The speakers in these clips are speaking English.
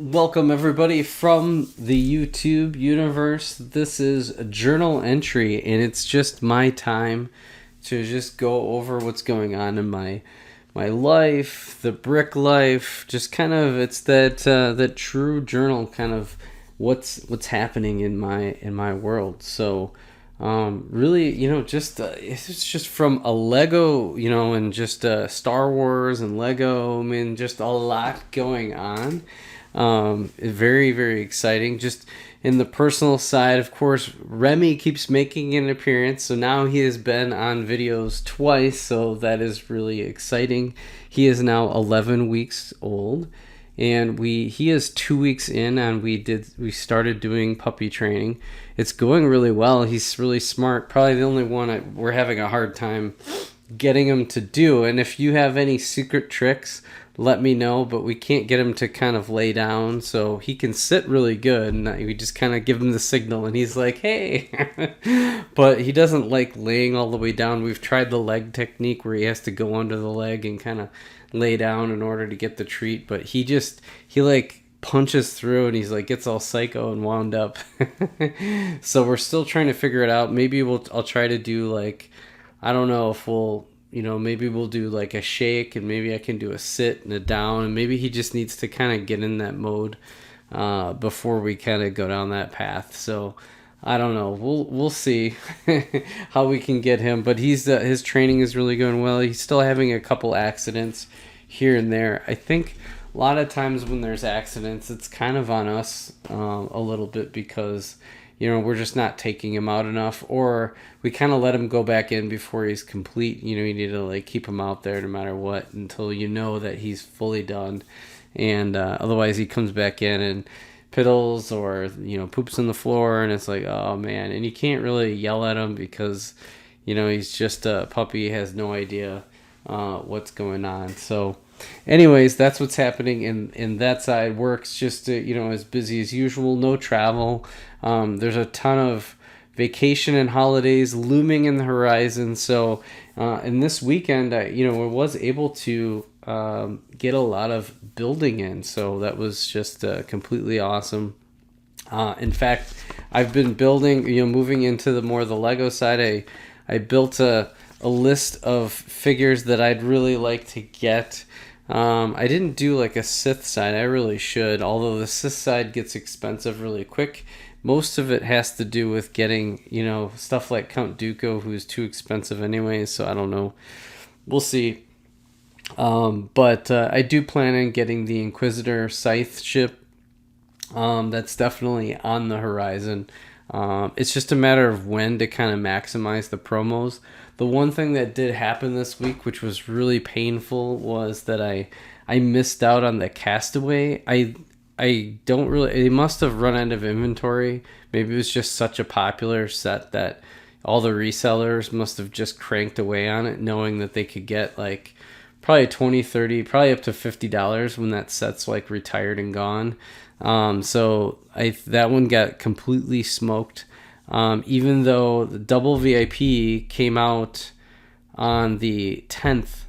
Welcome everybody from the YouTube universe. This is a journal entry and it's just my time to just go over what's going on in my life, the brick life, just kind of it's that true journal kind of what's happening in my world. So really, just it's just from a Lego, and just Star Wars and Lego. I mean, just a lot going on. Very, very exciting. Just in the personal side, of course, Remy keeps making an appearance. So now he has been on videos twice. So that is really exciting. He is now 11 weeks old. And he is 2 weeks in, and we started doing puppy training. It's going really well. He's really smart. Probably the only one we're having a hard time getting him to do. And if you have any secret tricks, let me know. But we can't get him to kind of lay down, so he can sit really good. And we just kind of give him the signal, and he's like, "Hey!" But he doesn't like laying all the way down. We've tried the leg technique where he has to go under the leg and kind of lay down in order to get the treat, but he like punches through and he's like gets all psycho and wound up. So we're still trying to figure it out. Maybe I'll try to do like, I don't know if maybe we'll do like a shake, and maybe I can do a sit and a down, and maybe he just needs to kind of get in that mode before we kind of go down that path. So I don't know. We'll see how we can get him, but his training is really going well. He's still having a couple accidents here and there. I think a lot of times when there's accidents, it's kind of on us a little bit because we're just not taking him out enough, or we kind of let him go back in before he's complete. You need to like keep him out there no matter what until you know that he's fully done, and otherwise he comes back in and piddles or poops on the floor, and it's like, oh man. And you can't really yell at him because he's just a puppy, has no idea what's going on. So anyways, that's what's happening in that side. Work's just as busy as usual. No travel. There's a ton of vacation and holidays looming in the horizon. So in this weekend I was able to get a lot of building in, so that was just completely awesome. In fact, I've been building, moving into the Lego side. I built a list of figures that I'd really like to get. I didn't do like a Sith side. I really should, although the Sith side gets expensive really quick. Most of it has to do with getting stuff like Count Dooku, who's too expensive anyway, so I don't know. We'll see. But I do plan on getting the Inquisitor Scythe ship. That's definitely on the horizon. It's just a matter of when to kind of maximize the promos. The one thing that did happen this week, which was really painful, was that I missed out on the Castaway. I don't really. It must have run out of inventory. Maybe it was just such a popular set that all the resellers must have just cranked away on it, knowing that they could get like probably 20, 30, probably up to $50 when that set's like retired and gone. So that one got completely smoked. Even though the double VIP came out on the 10th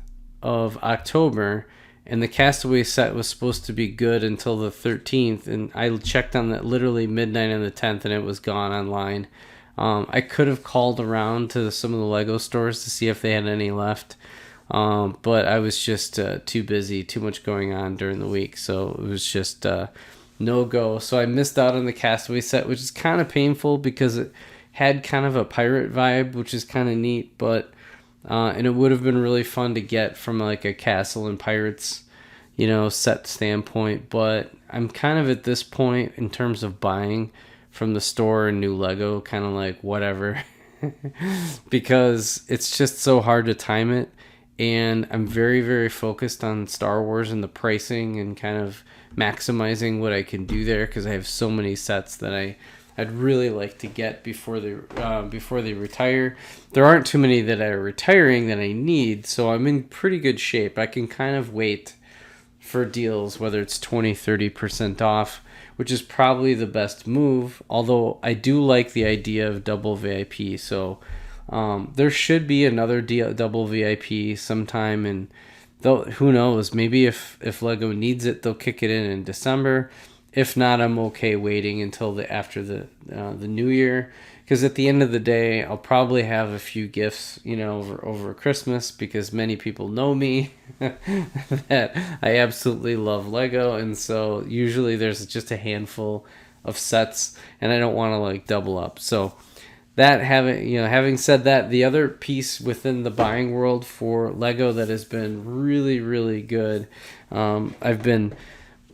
of October, and the Castaway set was supposed to be good until the 13th, and I checked on that literally midnight on the 10th, and it was gone online. I could have called around to some of the Lego stores to see if they had any left. But I was just too busy, too much going on during the week, so it was just no go. So I missed out on the Castaway set, which is kind of painful because it had kind of a pirate vibe, which is kind of neat, but and it would have been really fun to get from like a Castle and Pirates set standpoint. But I'm kind of at this point in terms of buying from the store and new Lego, kind of like whatever, because it's just so hard to time it. And I'm very, very focused on Star Wars and the pricing and kind of maximizing what I can do there, because I have so many sets that I'd really like to get before they retire. There aren't too many that are retiring that I need, so I'm in pretty good shape. I can kind of wait for deals, whether it's 20-30% off, which is probably the best move, although I do like the idea of double VIP. So there should be another double VIP sometime, and who knows, maybe if Lego needs it, they'll kick it in December. If not, I'm okay waiting until after the new year, because at the end of the day, I'll probably have a few gifts, over Christmas, because many people know me that I absolutely love Lego, and so usually there's just a handful of sets, and I don't want to like double up. So that having said that, the other piece within the buying world for Lego that has been really, really good, I've been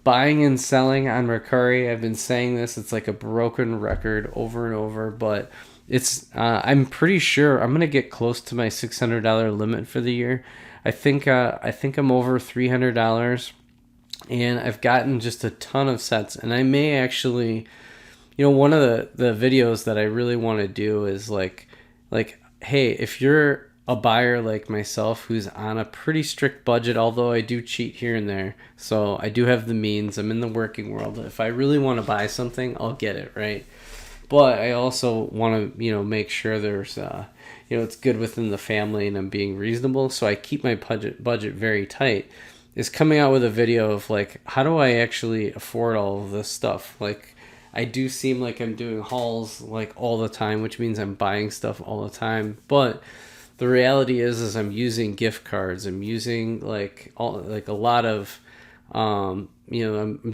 buying and selling on Mercari. I've been saying this; it's like a broken record over and over, but it's. I'm pretty sure I'm gonna get close to my $600 limit for the year. I think I'm over $300, and I've gotten just a ton of sets, and I may actually. One of the videos that I really want to do is like, hey, if you're a buyer like myself who's on a pretty strict budget, although I do cheat here and there, so I do have the means. I'm in the working world. If I really want to buy something, I'll get it, right? But I also want to, make sure there's, it's good within the family and I'm being reasonable. So I keep my budget very tight. Is coming out with a video of like, how do I actually afford all of this stuff? Like, I do seem like I'm doing hauls like all the time, which means I'm buying stuff all the time. But the reality is I'm using gift cards. I'm using like a lot of, I'm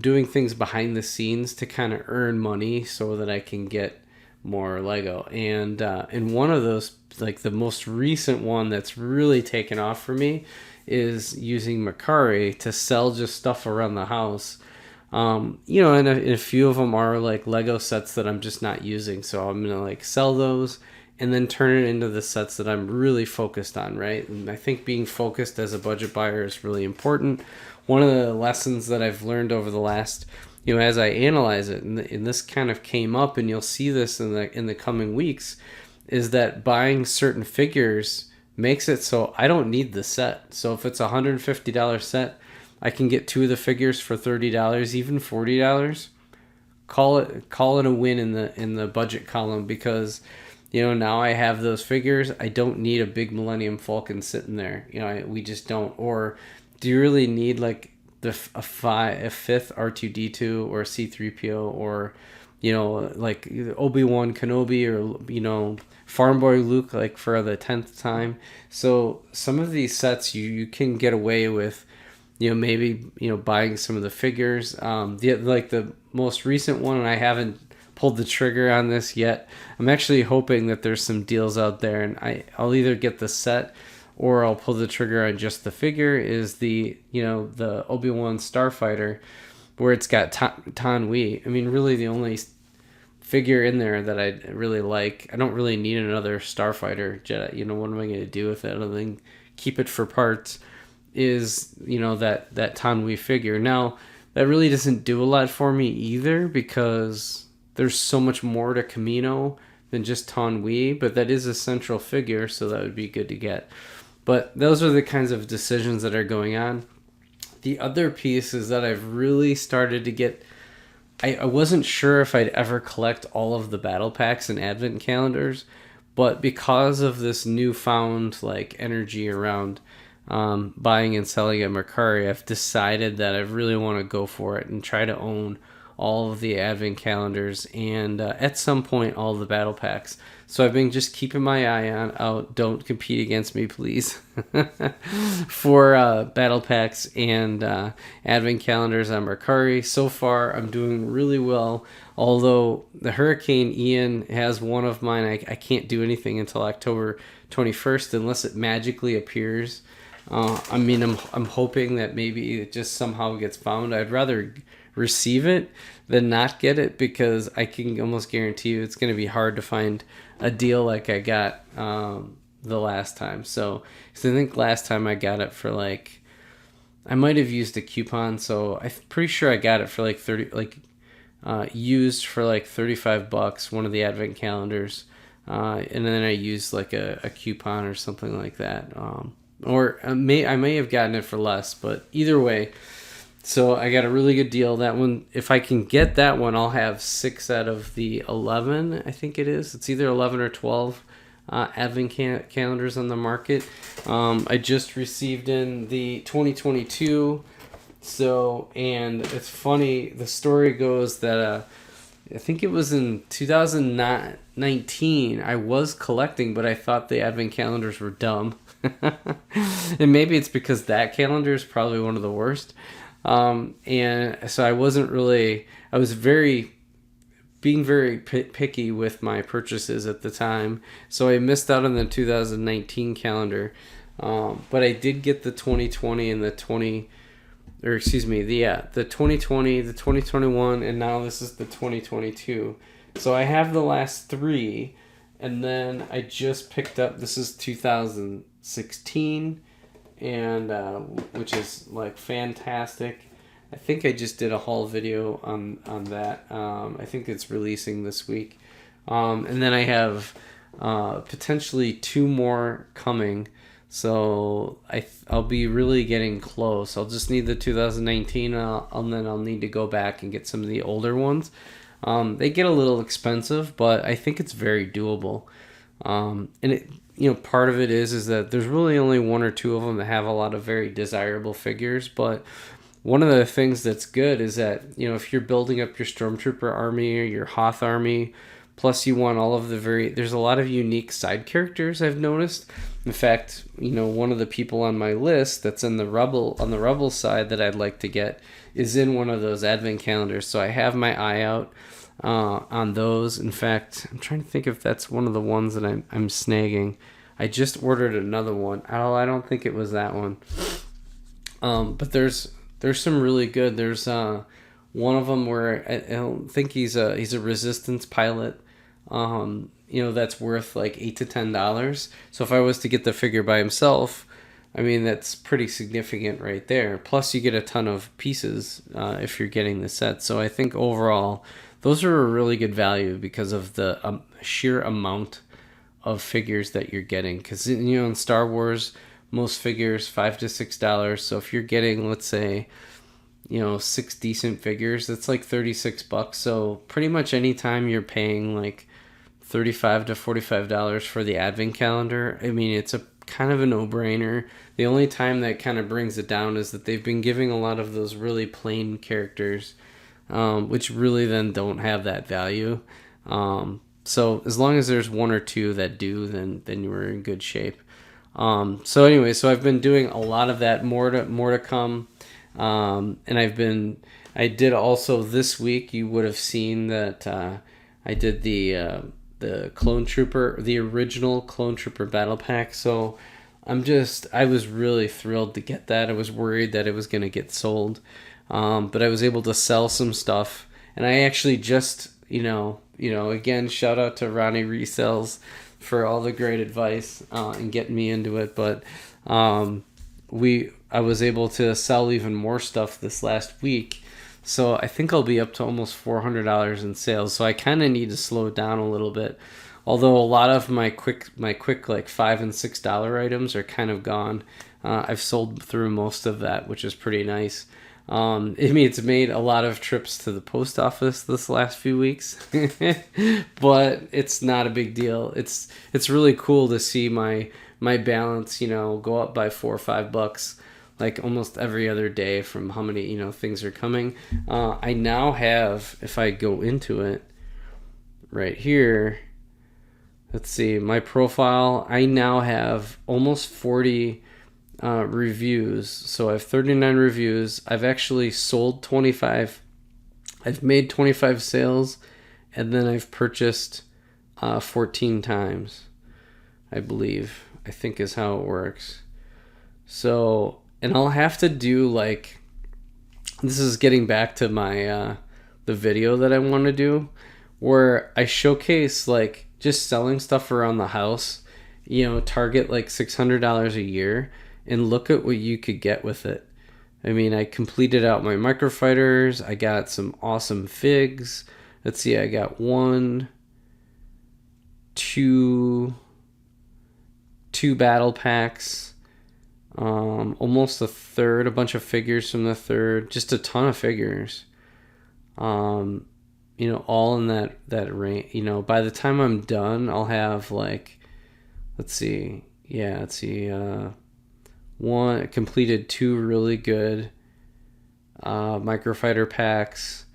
doing things behind the scenes to kind of earn money so that I can get more Lego. And one of those, like the most recent one that's really taken off for me, is using Mercari to sell just stuff around the house. And a few of them are like Lego sets that I'm just not using. So I'm going to like sell those and then turn it into the sets that I'm really focused on, right? And I think being focused as a budget buyer is really important. One of the lessons that I've learned over the last, as I analyze it, and this kind of came up, and you'll see this in the coming weeks, is that buying certain figures makes it so I don't need the set. So if it's a $150 set, I can get two of the figures for $30, even $40. Call it a win in the budget column, because now I have those figures. I don't need a big Millennium Falcon sitting there. We just don't. Or do you really need like a fifth R2D2 or a C3PO, or like Obi-Wan Kenobi, or Farm Boy Luke, like for the 10th time? So some of these sets you can get away with, maybe buying some of the figures. The most recent one, and I haven't pulled the trigger on this yet. I'm actually hoping that there's some deals out there, and I'll either get the set or I'll pull the trigger on just the figure. Is the Obi-Wan Starfighter, where it's got Tan Wee. I mean, really the only figure in there that I really like. I don't really need another Starfighter Jedi. What am I going to do with it other than keep it for parts? Is that Tan Wee figure. Now that really doesn't do a lot for me either, because there's so much more to Kamino than just Tan Wee, but that is a central figure, so that would be good to get. But those are the kinds of decisions that are going on. The other piece is that I've really started to get, I wasn't sure if I'd ever collect all of the battle packs and advent calendars, but because of this newfound like energy around buying and selling at Mercari, I've decided that I really want to go for it and try to own all of the advent calendars, and at some point all the battle packs. So I've been just keeping my eye out. Don't compete against me, please, for battle packs and advent calendars on Mercari. So far, I'm doing really well. Although the Hurricane Ian has one of mine, I can't do anything until October 21st unless it magically appears. I'm hoping that maybe it just somehow gets found. I'd rather receive it than not get it, because I can almost guarantee you it's going to be hard to find a deal like I got the last time. So I think last time I got it for like, I might have used a coupon, so I'm pretty sure I got it for like 30, like used for like $35, one of the advent calendars, and then I used like a coupon or something like that. Or I may have gotten it for less, but either way, so I got a really good deal. That one, if I can get that one, I'll have 6 out of the 11, I think it is. It's either 11 or 12 advent calendars on the market. I just received in the 2022 So, and it's funny, the story goes that I think it was in 2019, I was collecting, but I thought the advent calendars were dumb. And maybe it's because that calendar is probably one of the worst. And so I wasn't really, I was being very picky with my purchases at the time. So I missed out on the 2019 calendar. But I did get the 2020 and the 20, or excuse me, the 2020, the 2021, and now this is the 2022. So I have the last three, and then I just picked up, this is 2016, and which is like fantastic. I think I just did a haul video on that. I think it's releasing this week. And then I have potentially two more coming. So I'll be really getting close. I'll just need the 2019, and then I'll need to go back and get some of the older ones. They get a little expensive, but I think it's very doable. And it, part of it is that there's really only one or two of them that have a lot of very desirable figures. But one of the things that's good is that, if you're building up your Stormtrooper army or your Hoth army, plus you want all of there's a lot of unique side characters I've noticed. In fact, one of the people on my list that's on the Rebel side that I'd like to get is in one of those advent calendars. So I have my eye out on those. In fact, I'm trying to think if that's one of the ones that I'm snagging. I just ordered another one. Oh, I don't think it was that one. But there's some really good. There's one of them where I don't think he's a resistance pilot. That's worth like $8 to $10. So if I was to get the figure by himself, I mean, that's pretty significant right there. Plus you get a ton of pieces if you're getting the set. So I think overall those are a really good value because of the sheer amount of figures that you're getting. Because in Star Wars, most figures $5 to $6. So if you're getting, let's say, 6 decent figures, that's like $36. So pretty much anytime you're paying like $35 to $45 for the advent calendar, I mean, it's a kind of a no-brainer. The only time that kind of brings it down is that they've been giving a lot of those really plain characters, which really then don't have that value. So as long as there's one or two that do, then you were in good shape. So anyway, so I've been doing a lot of that, more to come. And I did also this week, you would have seen that I did the Clone Trooper, the original Clone Trooper Battle Pack. So I was really thrilled to get that. I was worried that it was going to get sold. But I was able to sell some stuff, and I actually just, again, shout out to Ronnie Resells for all the great advice, and getting me into it. But, I was able to sell even more stuff this last week. So I think I'll be up to almost $400 in sales. So I kind of need to slow down a little bit. Although a lot of my quick like $5 and $6 items are kind of gone. I've sold through most of that, which is pretty nice. It's made a lot of trips to the post office this last few weeks, but it's not a big deal. It's really cool to see my balance, go up by $4 or $5, like almost every other day from how many, things are coming. I now have, if I go into it right here, let's see, my profile, I now have almost 40 reviews. So I have 39 reviews. I've actually sold 25. I've made 25 sales, and then I've purchased 14 times, I think is how it works. So, and I'll have to do this is getting back to my the video that I want to do, where I showcase just selling stuff around the house, target $600 a year, and look at what you could get with it. I mean, I completed out my microfighters. I got some awesome figs. Let's see, I got two battle packs, almost a third, a bunch of figures from the third, just a ton of figures. All in that range. By the time I'm done, I'll have completed 2 really good microfighter packs.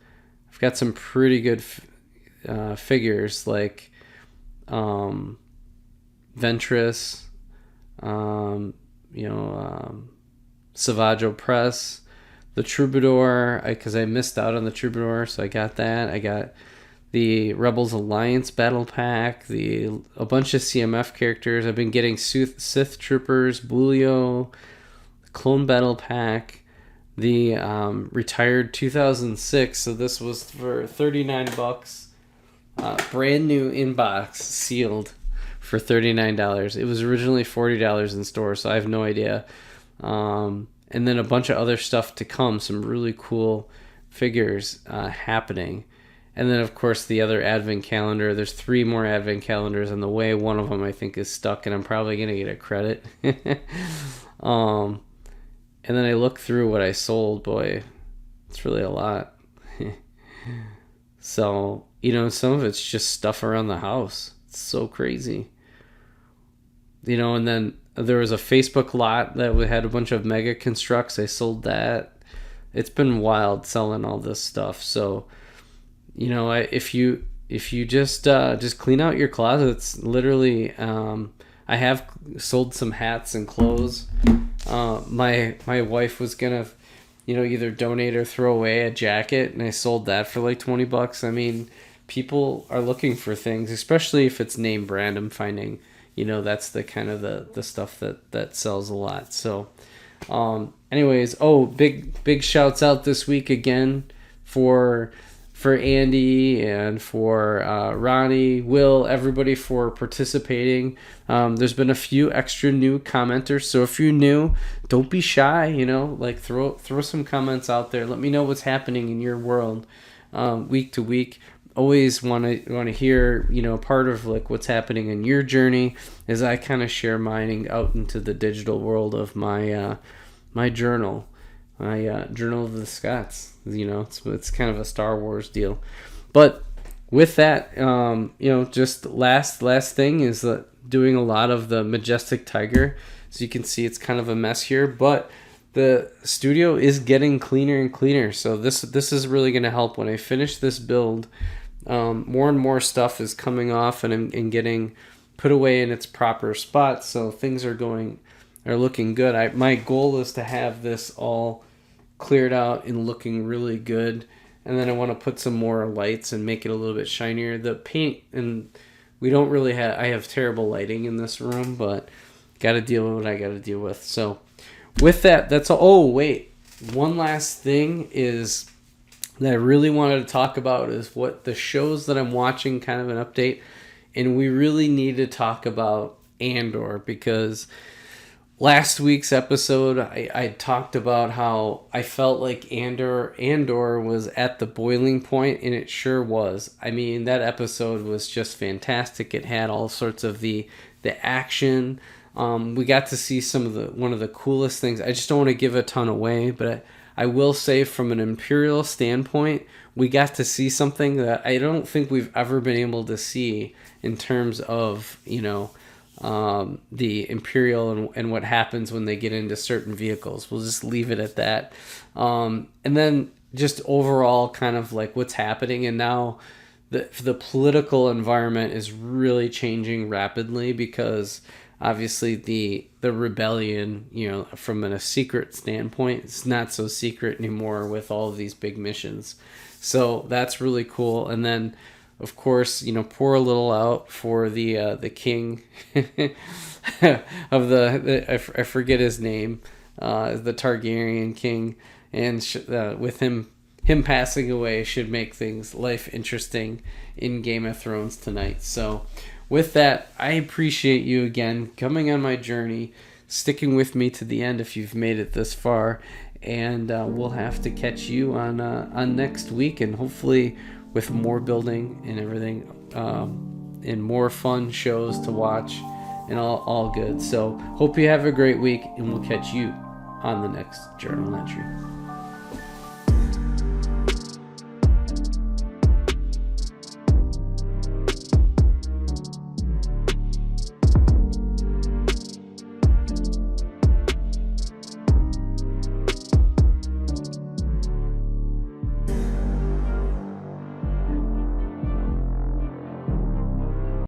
I've got some pretty good figures like Ventress, um, Savage Press, the Troubadour, because I missed out on the Troubadour, so I got that. I got the Rebels Alliance Battle Pack, a bunch of CMF characters. I've been getting Sith Troopers, Bulio, Clone Battle Pack, the retired 2006. So this was for $39, brand new inbox, sealed for $39. It was originally $40 in store, so I have no idea. And then a bunch of other stuff to come, some really cool figures happening. And then, of course, the other advent calendar. There's 3 more advent calendars on the way. One of them, I think, is stuck, and I'm probably going to get a credit. And then I look through what I sold. Boy, it's really a lot. So, some of it's just stuff around the house. It's so crazy. And then there was a Facebook lot that had a bunch of mega constructs. I sold that. It's been wild selling all this stuff. So, if you just clean out your closets, literally, I have sold some hats and clothes. My wife was gonna, either donate or throw away a jacket, and I sold that for like $20. I mean, people are looking for things, especially if it's name brand. I'm finding, that's the kind of the stuff that sells a lot. So, anyways, big shouts out this week again for Andy and for Ronnie, Will, everybody for participating. There's been a few extra new commenters, so if you're new, don't be shy. Throw some comments out there. Let me know what's happening in your world week to week. Always want to hear part of like what's happening in your journey as I kind of share mine out into the digital world of my my journal. My Journal of the Scots. It's kind of a Star Wars deal. But with that, just last thing is doing a lot of the Majestic Tiger. So you can see it's kind of a mess here, but the studio is getting cleaner and cleaner. So this is really going to help when I finish this build. More and more stuff is coming off and getting put away in its proper spot. So things are looking good. My goal is to have this all cleared out and looking really good, and then I want to put some more lights and make it a little bit shinier. The paint, and I have terrible lighting in this room, but got to deal with what I got to deal with. So with that, that's all. Oh wait, one last thing is that I really wanted to talk about is what the shows that I'm watching, kind of an update, and we really need to talk about Andor, because last week's episode, I talked about how I felt like Andor was at the boiling point, and it sure was. I mean, that episode was just fantastic. It had all sorts of the action. We got to see one of the coolest things. I just don't want to give a ton away, but I will say from an Imperial standpoint, we got to see something that I don't think we've ever been able to see in terms of, the Imperial and what happens when they get into certain vehicles. We'll just leave it at that. And then just overall kind of like what's happening. And now the political environment is really changing rapidly, because obviously the rebellion, from a secret standpoint, it's not so secret anymore with all of these big missions. So that's really cool. And then, of course, pour a little out for the king of I forget his name, the Targaryen king, and with him passing away should make life interesting in Game of Thrones tonight. So with that, I appreciate you again coming on my journey, sticking with me to the end if you've made it this far, and we'll have to catch you on next week, and hopefully with more building and everything, and more fun shows to watch, and all good. So hope you have a great week, and we'll catch you on the next journal entry.